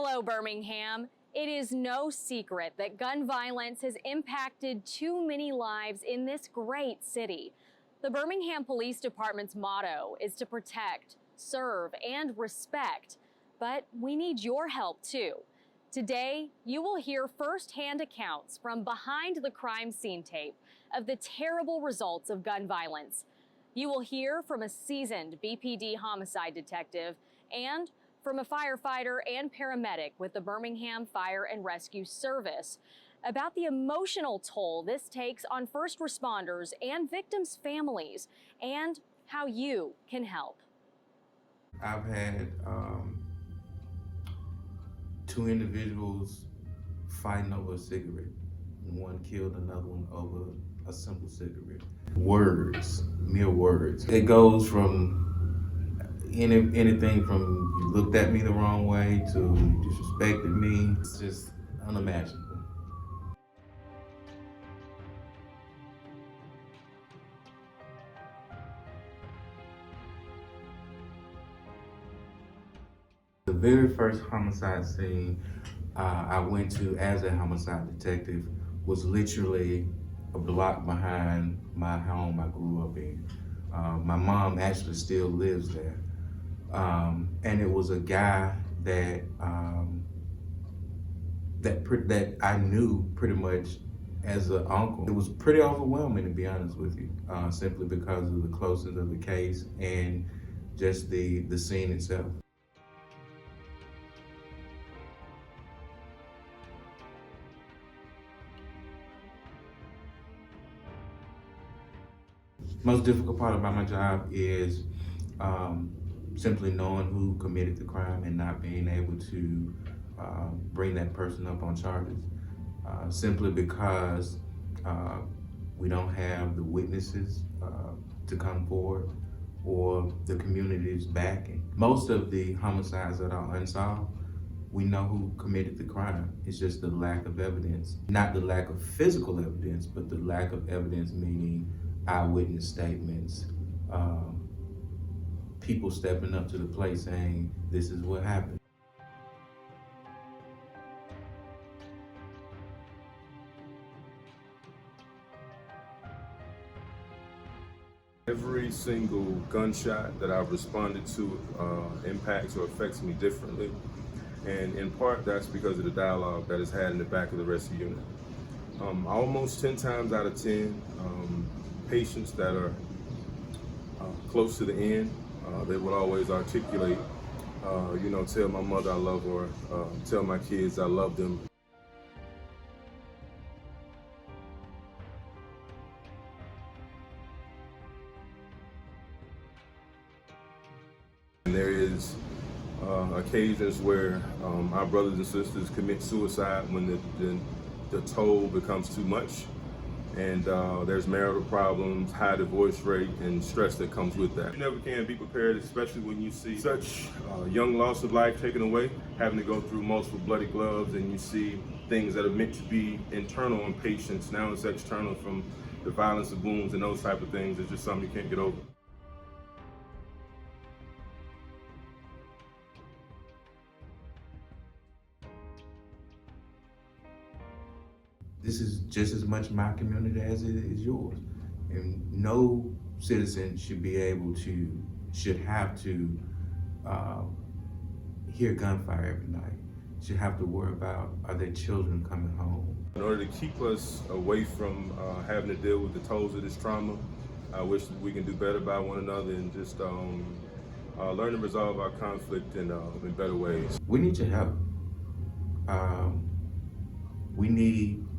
Hello, Birmingham. It is no secret that gun violence has impacted too many lives in this great city. The Birmingham Police Department's motto is to protect, serve, and respect, but we need your help too. Today, you will hear firsthand accounts from behind the crime scene tape of the terrible results of gun violence. You will hear from a seasoned BPD homicide detective and from a firefighter and paramedic with the Birmingham Fire and Rescue Service about the emotional toll this takes on first responders and victims' families and how you can help. I've had two individuals fighting over a cigarette. One killed another one over a simple cigarette. Words, mere words. It goes from anything from you looked at me the wrong way to you disrespected me. It's just unimaginable. The very first homicide scene I went to as a homicide detective was literally a block behind my home I grew up in. My mom actually still lives there. And it was a guy that that I knew pretty much as an uncle. It was pretty overwhelming, to be honest with you, simply because of the closeness of the case and just the scene itself. Most difficult part about my job is simply knowing who committed the crime and not being able to bring that person up on charges, simply because we don't have the witnesses to come forward or the community's backing. Most of the homicides that are unsolved, we know who committed the crime. It's just the lack of evidence. Not the lack of physical evidence, but the lack of evidence, meaning eyewitness statements, people stepping up to the plate saying, this is what happened. Every single gunshot that I've responded to impacts or affects me differently. And in part, that's because of the dialogue that is had in the back of the rescue unit. Almost 10 times out of 10, patients that are close to the end, they will always articulate, tell my mother I love her, tell my kids I love them. And there is occasions where our brothers and sisters commit suicide when the toll becomes too much. And there's marital problems, high divorce rate, and stress that comes with that. You never can be prepared, especially when you see such young loss of life taken away, having to go through multiple bloody gloves, and you see things that are meant to be internal on patients, now it's external from the violence of wounds and those type of things. It's just something you can't get over. This is just as much my community as it is yours. And no citizen should have to hear gunfire every night. Should have to worry about, are their children coming home? In order to keep us away from having to deal with the tolls of this trauma, I wish that we can do better by one another and just learn to resolve our conflict in better ways. We need your help.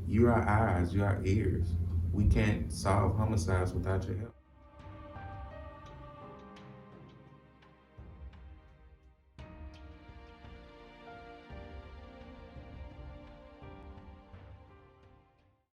You're our eyes, you're our ears. We can't solve homicides without your help.